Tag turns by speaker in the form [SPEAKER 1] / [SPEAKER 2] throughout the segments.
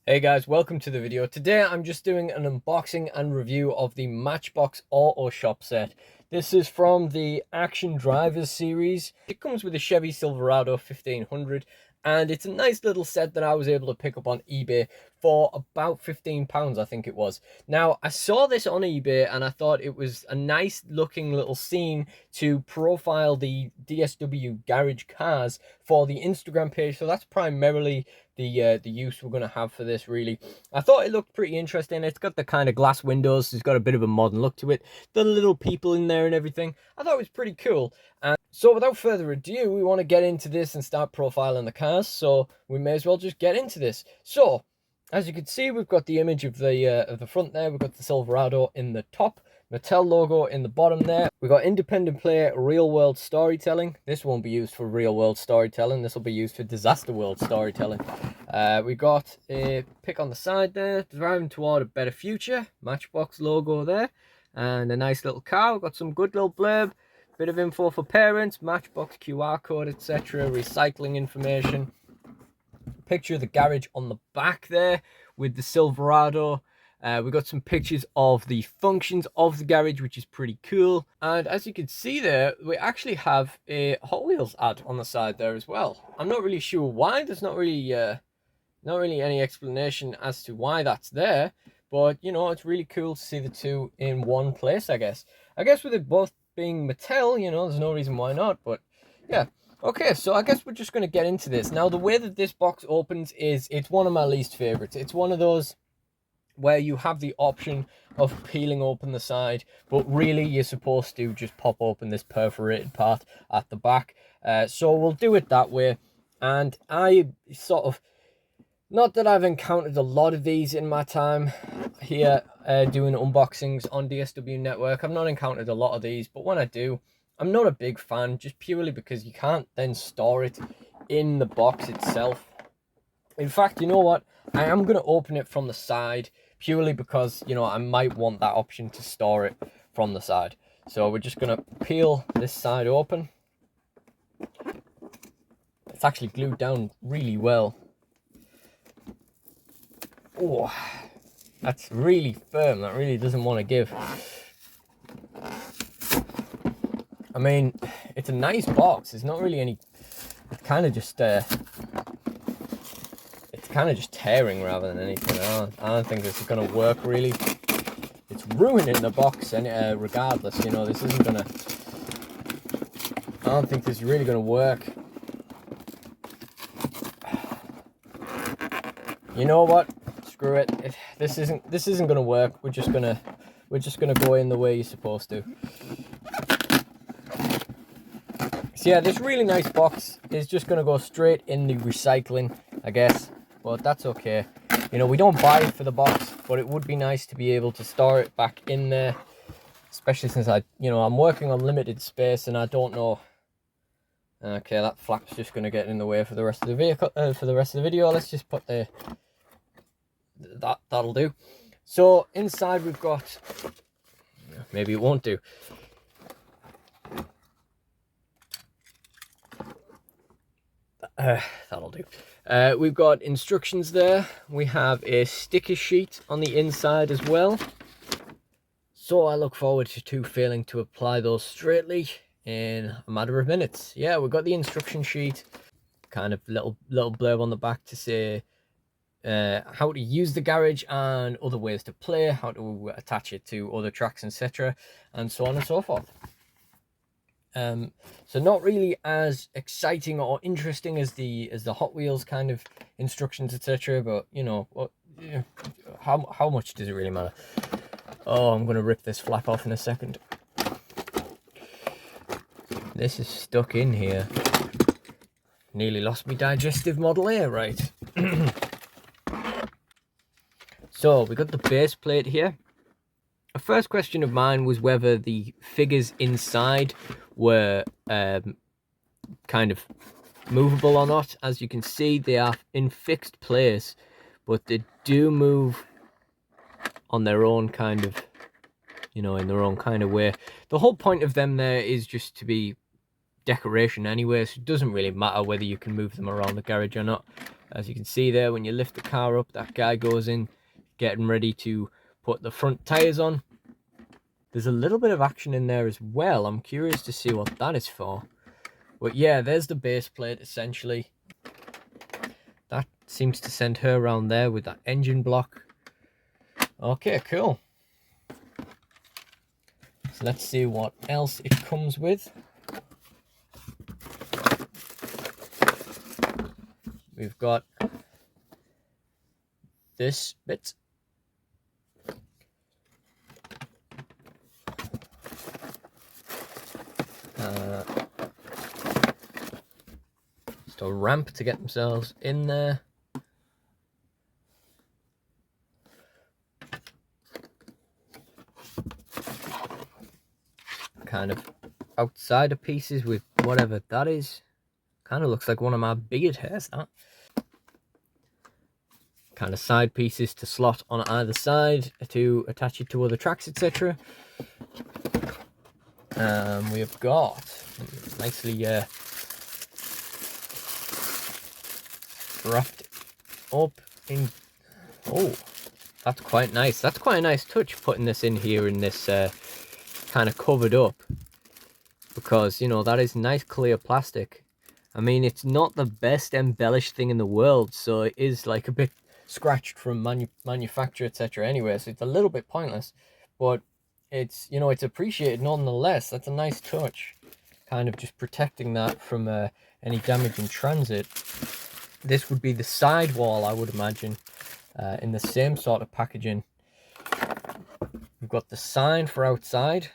[SPEAKER 1] Hey guys, welcome to the video. Today I'm just doing an unboxing and review of the Matchbox Auto Shop set. This is from the Action Drivers series. It comes with a Chevy Silverado 1500 and it's a nice little set that I was able to pick up on eBay for about £15, I think it was. Now, I saw this on eBay and I thought it was a nice looking little scene to profile the DSW garage cars for the Instagram page. So that's primarily the use we're going to have for this, really. I thought it looked pretty interesting. It's got the kind of glass windows. It's got a bit of a modern look to it. The little people in there and everything. I thought it was pretty cool. And so without further ado, we want to get into this and start profiling the cars. So we may as well just get into this. So as you can see, we've got the image of the front there. We've got the Silverado in the top. Mattel logo in the bottom there. We've got independent play, real world storytelling. This won't be used for real world storytelling. This will be used for disaster world storytelling. We got a pick on the side there, driving toward a better future. Matchbox logo there. And a nice little car. We've got some good little blurb. Bit of info for parents. Matchbox QR code, etc. Recycling information. Picture of the garage on the back there with the Silverado. We've got some pictures of the functions of the garage, which is pretty cool. And as you can see there, we actually have a Hot Wheels ad on the side there as well. I'm not really sure why. There's not really any explanation as to why that's there. But, you know, it's really cool to see the two in one place, I guess. I guess with it both being Mattel, you know, there's no reason why not. But, yeah. Okay, so I guess we're just going to get into this. Now, the way that this box opens is, it's one of my least favorites. It's one of those where you have the option of peeling open the side, but really you're supposed to just pop open this perforated part at the back. So we'll do it that way. And I sort of, not that I've encountered a lot of these in my time here doing unboxings on DSW Network. I've not encountered a lot of these, but when I do, I'm not a big fan, just purely because you can't then store it in the box itself. In fact, you know what? I am going to open it from the side, purely because, you know, I might want that option to store it from the side. So we're just going to peel this side open. It's actually glued down really well. Oh, that's really firm. That really doesn't want to give. I mean, it's a nice box. There's not really any... It's kind of just... It's kind of just tearing rather than anything. I don't think this is going to work, really. It's ruining the box, and regardless, you know, this isn't going to... I don't think this is really going to work. You know what? Screw it. This isn't going to work. We're just gonna go in the way you're supposed to. So yeah, this really nice box is just going to go straight in the recycling, I guess. But that's okay. You know, we don't buy it for the box, but it would be nice to be able to store it back in there. Especially since I'm working on limited space and I don't know. Okay, that flap's just going to get in the way for the rest of the vehicle, for the rest of the video. Let's just put that'll do. So inside we've got, maybe it won't do. That'll do. We've got instructions there. We have a sticker sheet on the inside as well. So I look forward to failing to apply those straightly in a matter of minutes. Yeah, we've got the instruction sheet. Kind of little blurb on the back to say how to use the garage and other ways to play, how to attach it to other tracks, etc., and so on and so forth. So not really as exciting or interesting as the Hot Wheels kind of instructions, etc., but you know what, how much does it really matter? Oh, I'm gonna rip this flap off in a second. This is stuck in here. Nearly lost me digestive model A, right? So we got the base plate here. A first question of mine was whether the figures inside were kind of movable or not. As you can see, they are in fixed place, but they do move on their own kind of, you know, in their own kind of way. The whole point of them there is just to be decoration anyway, so it doesn't really matter whether you can move them around the garage or not. As you can see there, when you lift the car up, that guy goes in getting ready to put the front tires on. There's a little bit of action in there as well. I'm curious to see what that is for. But yeah, there's the base plate essentially. That seems to send her around there with that engine block. Okay, cool. So let's see what else it comes with. We've got this bit. Just a ramp to get themselves in there. Kind of outsider pieces with whatever that is. Kind of looks like one of my beard hairs, that. Kind of side pieces to slot on either side to attach it to other tracks, etc. We've got nicely wrapped up in. Oh, that's quite nice. That's quite a nice touch, putting this in here in this kind of covered up, because, you know, that is nice clear plastic. I mean, it's not the best embellished thing in the world, so it is like a bit scratched from manufacture, etc. anyway, so it's a little bit pointless, but it's, you know, it's appreciated nonetheless. That's a nice touch, kind of just protecting that from any damage in transit. This would be the sidewall, I would imagine, in the same sort of packaging. We've got the sign for outside,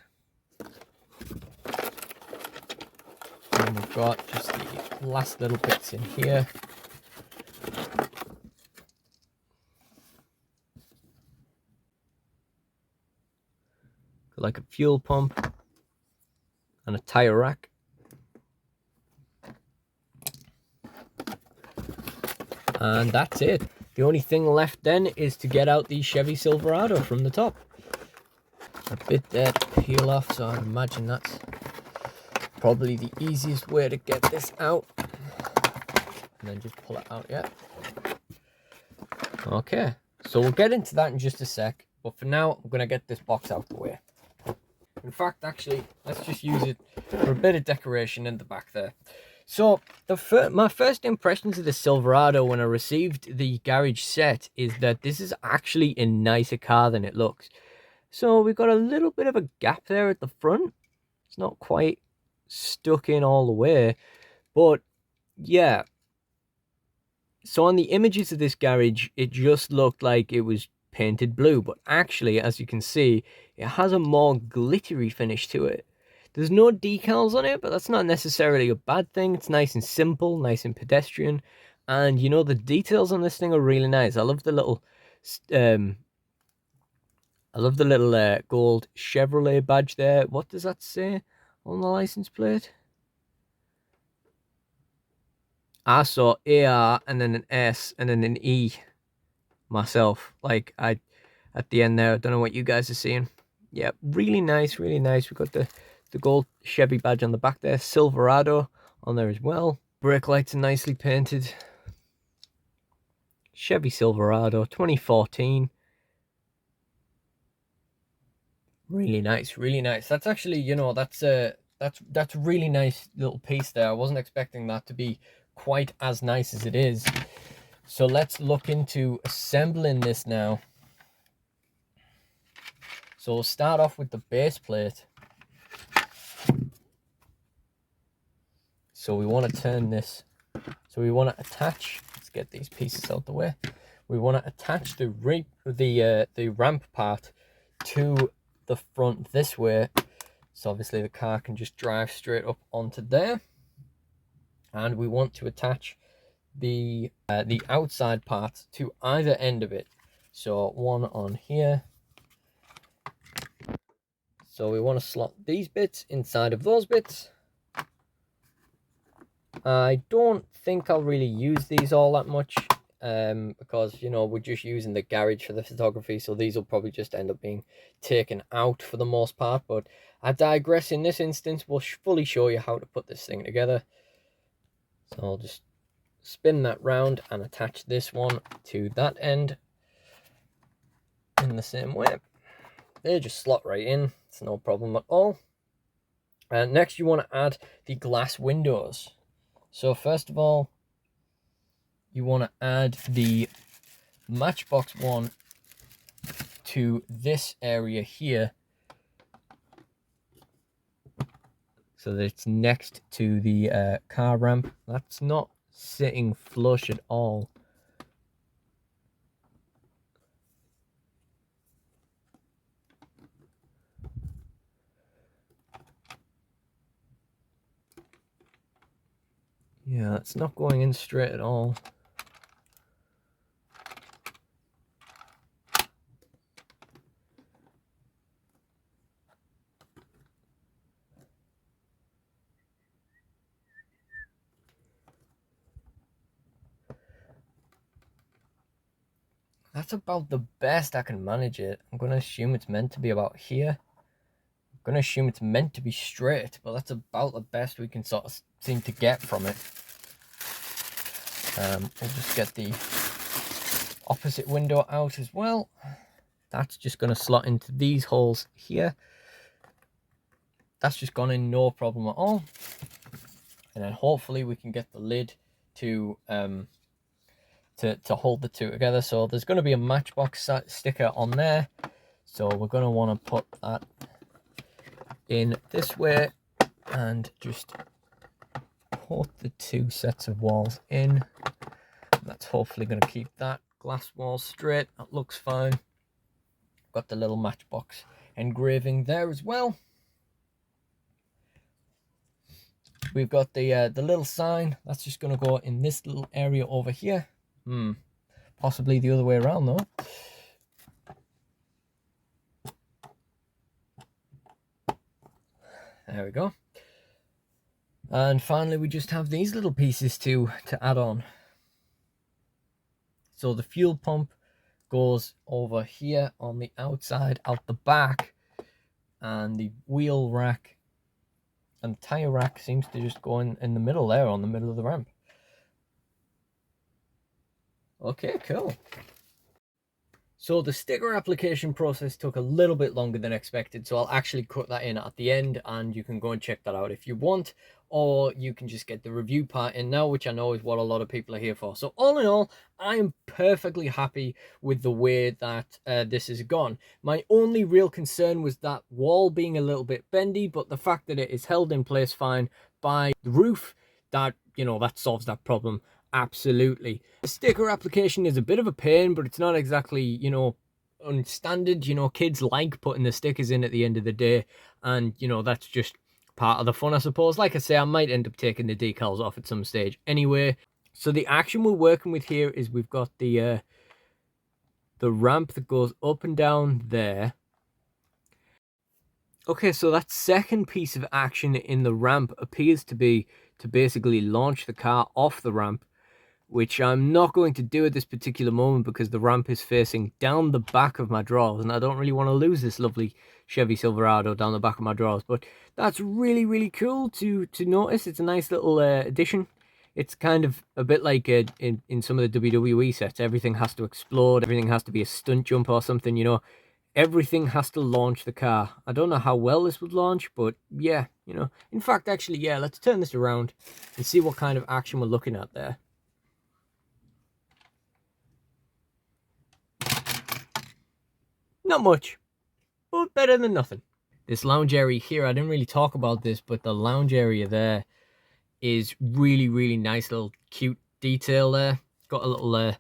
[SPEAKER 1] and we've got just the last little bits in here. Like a fuel pump and a tire rack. And that's it. The only thing left then is to get out the Chevy Silverado from the top. A bit there to peel off, so I'd imagine that's probably the easiest way to get this out. And then just pull it out, yeah. Okay, so we'll get into that in just a sec, but for now I'm going to get this box out the way. In fact, actually, let's just use it for a bit of decoration in the back there. So, my first impressions of the Silverado when I received the garage set is that this is actually a nicer car than it looks. So, we've got a little bit of a gap there at the front. It's not quite stuck in all the way, but yeah. So, on the images of this garage, it just looked like it was painted blue, but actually, as you can see, it has a more glittery finish to it. There's no decals on it, but that's not necessarily a bad thing. It's nice and simple, nice and pedestrian, and you know, the details on this thing are really nice. I love the little gold Chevrolet badge there. What does that say on the license plate? I saw AR and then an S and then an E myself. Like, at the end there, I don't know what you guys are seeing. Yeah, really nice, really nice. We've got the gold Chevy badge on the back there. Silverado on there as well. Brake lights are nicely painted. Chevy Silverado 2014. Really nice, really nice. That's actually, you know, that's a really nice little piece there. I wasn't expecting that to be quite as nice as it is. So let's look into assembling this now. So we'll start off with the base plate. So we want to turn this, so we want to attach, let's get these pieces out the way. We want to attach the ramp part to the front this way. So obviously the car can just drive straight up onto there. And we want to attach the outside part to either end of it. So one on here. So we want to slot these bits inside of those bits. I don't think I'll really use these all that much, because, you know, we're just using the garage for the photography, so these will probably just end up being taken out for the most part. But I digress. In this instance, we'll fully show you how to put this thing together. So I'll just spin that round and attach this one to that end in the same way. They just slot right in, it's no problem at all. Next you want to add the glass windows. So first of all, you want to add the Matchbox one to this area here, so that it's next to the car ramp. That's not sitting flush at all. Yeah, it's not going in straight at all. That's about the best I can manage it. I'm going to assume it's meant to be about here. I'm going to assume it's meant to be straight, but that's about the best we can sort of seem to get from it. We'll just get the opposite window out as well. That's just going to slot into these holes here. That's just gone in, no problem at all. And then hopefully we can get the lid to hold the two together. So there's going to be a Matchbox sticker on there, so we're going to want to put that in this way and just put the two sets of walls in. That's hopefully going to keep that glass wall straight. That looks fine. Got the little Matchbox engraving there as well. We've got the little sign. That's just going to go in this little area over here. Possibly the other way around though. There we go. And finally we just have these little pieces to add on. So the fuel pump goes over here on the outside, out the back, and the wheel rack and tire rack seems to just go in the middle there, on the middle of the ramp. Okay, cool. So the sticker application process took a little bit longer than expected, so I'll actually cut that in at the end and you can go and check that out if you want, or you can just get the review part in now, which I know is what a lot of people are here for. So all in all, I am perfectly happy with the way that this has gone. My only real concern was that wall being a little bit bendy, but the fact that it is held in place fine by the roof, that, you know, that solves that problem. Absolutely. The sticker application is a bit of a pain, but it's not exactly, you know, unstandard. You know, kids like putting the stickers in at the end of the day, and, you know, that's just part of the fun, I suppose. Like I say, I might end up taking the decals off at some stage anyway. So the action we're working with here is we've got the ramp that goes up and down there. Okay, so that second piece of action in the ramp appears to be to basically launch the car off the ramp, which I'm not going to do at this particular moment because the ramp is facing down the back of my drawers, and I don't really want to lose this lovely Chevy Silverado down the back of my drawers. But that's really, really cool to notice. It's a nice little addition. It's kind of a bit like in some of the WWE sets. Everything has to explode. Everything has to be a stunt jump or something, you know. Everything has to launch the car. I don't know how well this would launch, but yeah, you know. In fact, actually, yeah, let's turn this around and see what kind of action we're looking at there. Not much, but better than nothing. This lounge area here, I didn't really talk about this, but the lounge area there is really, really nice, little cute detail there. Got a little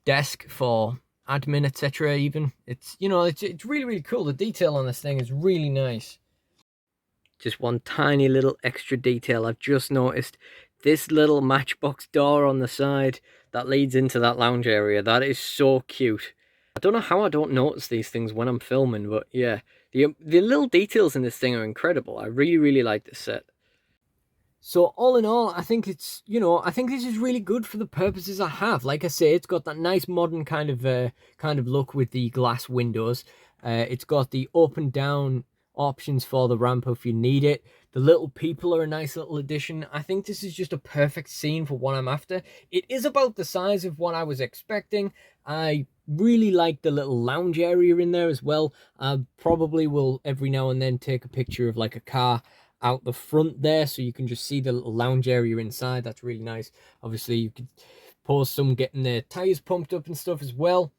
[SPEAKER 1] desk for admin, etc. even. It's, you know, it's really, really cool. The detail on this thing is really nice. Just one tiny little extra detail I've just noticed. This little Matchbox door on the side that leads into that lounge area. That is so cute. I don't know how I don't notice these things when I'm filming, but yeah, the little details in this thing are incredible. I really, really like this set. So all in all, I think it's, you know, I think this is really good for the purposes I have. Like I say, it's got that nice modern kind of look with the glass windows. It's got the up and down options for the ramp if you need it. The little people are a nice little addition. I think this is just a perfect scene for what I'm after. It is about the size of what I was expecting. I really like the little lounge area in there as well. I probably will every now and then take a picture of like a car out the front there so you can just see the little lounge area inside. That's really nice. Obviously, you could pause some getting their tires pumped up and stuff as well.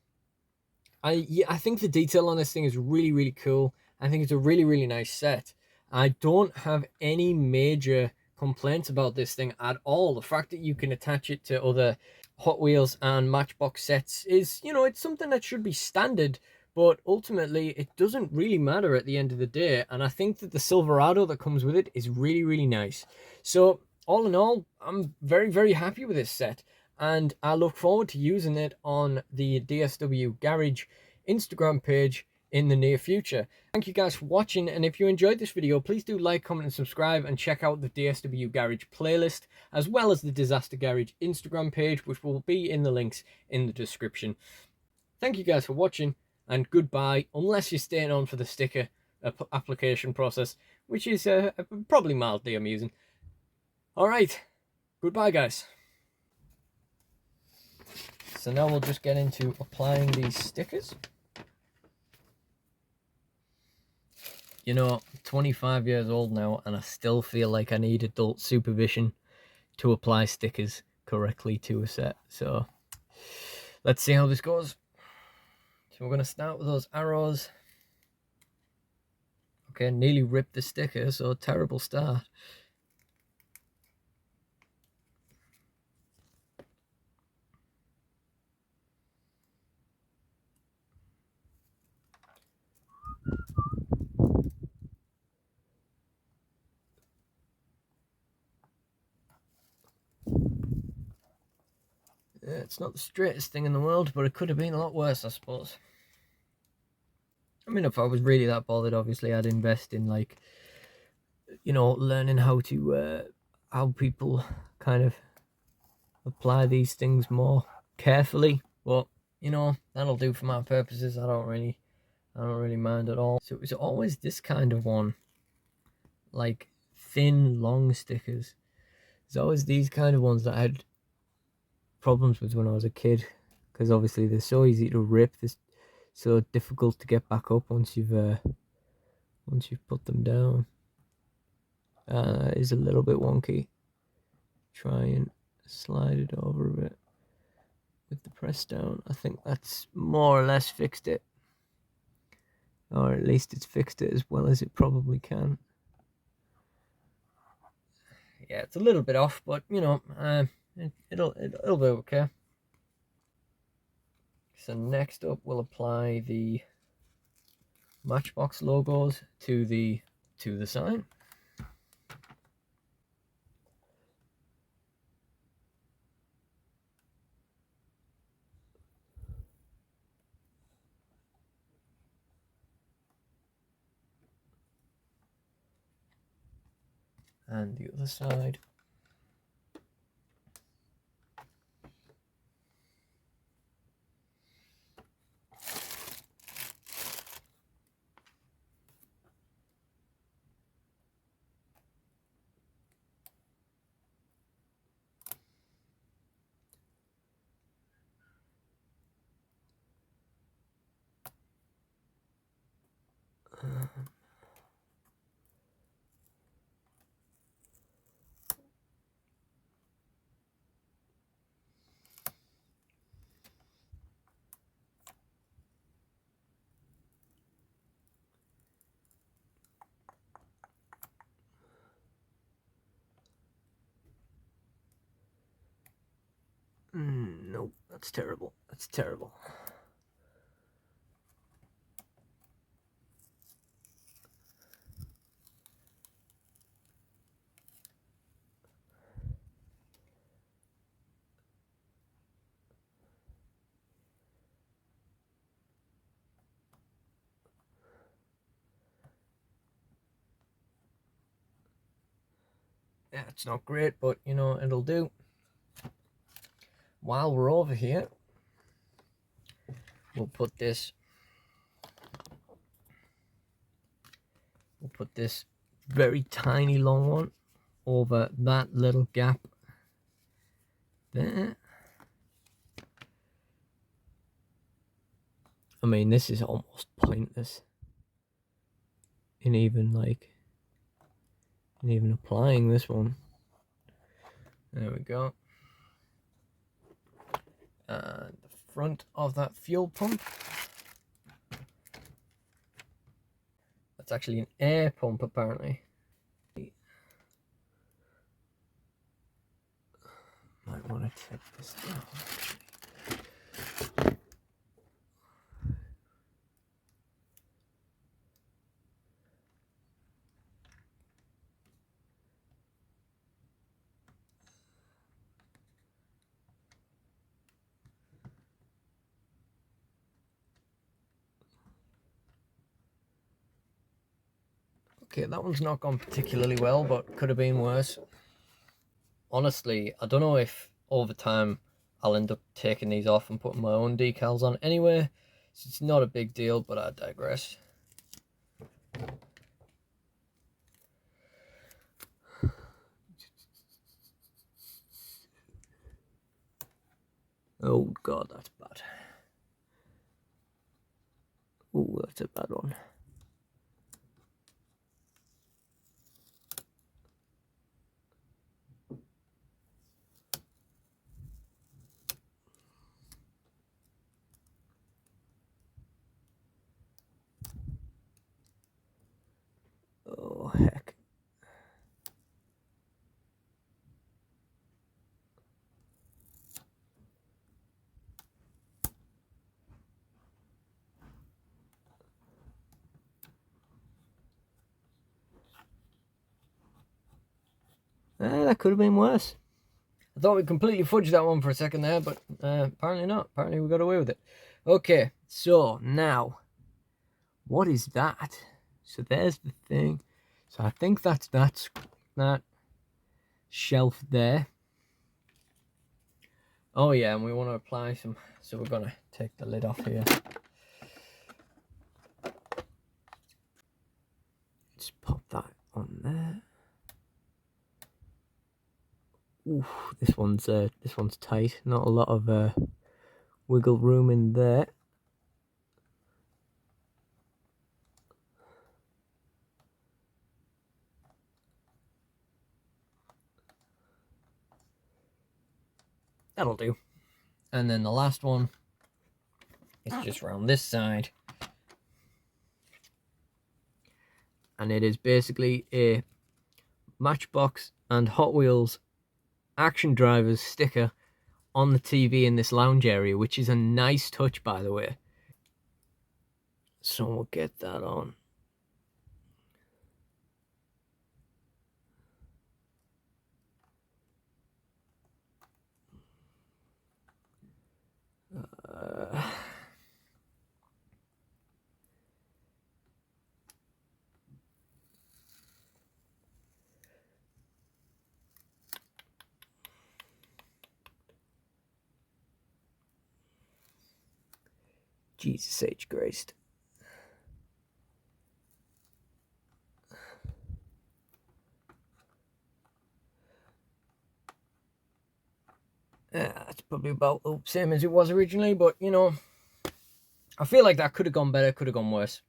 [SPEAKER 1] I think the detail on this thing is really, really cool. I think it's a really, really nice set. I don't have any major complaints about this thing at all. The fact that you can attach it to other Hot Wheels and Matchbox sets is, you know, it's something that should be standard, but ultimately it doesn't really matter at the end of the day. And I think that the Silverado that comes with it is really, really nice. So all in all, I'm very, very happy with this set, and I look forward to using it on the DSW Garage Instagram page in the near future. Thank you guys for watching, and if you enjoyed this video, please do like, comment, and subscribe, and check out the DSW Garage playlist, as well as the Disaster Garage Instagram page, which will be in the links in the description. Thank you guys for watching, and goodbye, unless you're staying on for the sticker application process, which is probably mildly amusing. Alright, goodbye guys. So now we'll just get into applying these stickers. You know, I'm 25 years old now, and I still feel like I need adult supervision to apply stickers correctly to a set. So let's see how this goes. So we're going to start with those arrows. Okay, nearly ripped the sticker, so terrible start. Yeah, it's not the straightest thing in the world, but it could have been a lot worse, I suppose. I mean, if I was really that bothered, obviously I'd invest in, like, you know, learning how to, how people kind of apply these things more carefully. But, you know, that'll do for my purposes. I don't really mind at all. So it was always this kind of one, like thin, long stickers. There's always these kind of ones that I had problems with when I was a kid, because obviously they're so easy to rip. They're so difficult to get back up once you've put them down. It is a little bit wonky. Try and slide it over a bit with the press down. I think that's more or less fixed it, or at least it's fixed it as well as it probably can. Yeah, it's a little bit off, but you know, it'll be okay. So next up, we'll apply the Matchbox logos to the sign. And the other side. Nope, that's terrible. That's terrible. Yeah, it's not great, but you know, it'll do. While we're over here, we'll put this very tiny long one over that little gap there. I mean, this is almost pointless in even applying this one. There we go. And the front of that fuel pump. That's actually an air pump, apparently. Might want to take this down. Okay, that one's not gone particularly well, but could have been worse. Honestly, I don't know if over time I'll end up taking these off and putting my own decals on anyway. So it's not a big deal, but I digress. Oh god, that's bad. Oh, that's a bad one. Oh, heck. That could have been worse. I thought we completely fudged that one for a second there, but apparently not. Apparently we got away with it. Okay, so now, what is that? So there's the thing. So I think that's that shelf there. Oh yeah, and we want to apply some, so we're going to take the lid off here. Just pop that on there. Ooh, this one's tight. Not a lot of wiggle room in there. That'll do. And then the last one is just around this side. And it is basically a Matchbox and Hot Wheels Action Drivers sticker on the TV in this lounge area, which is a nice touch, by the way. So we'll get that on. Jesus H. Christ. That's probably about the same as it was originally, but you know, I feel like that could have gone better, could have gone worse.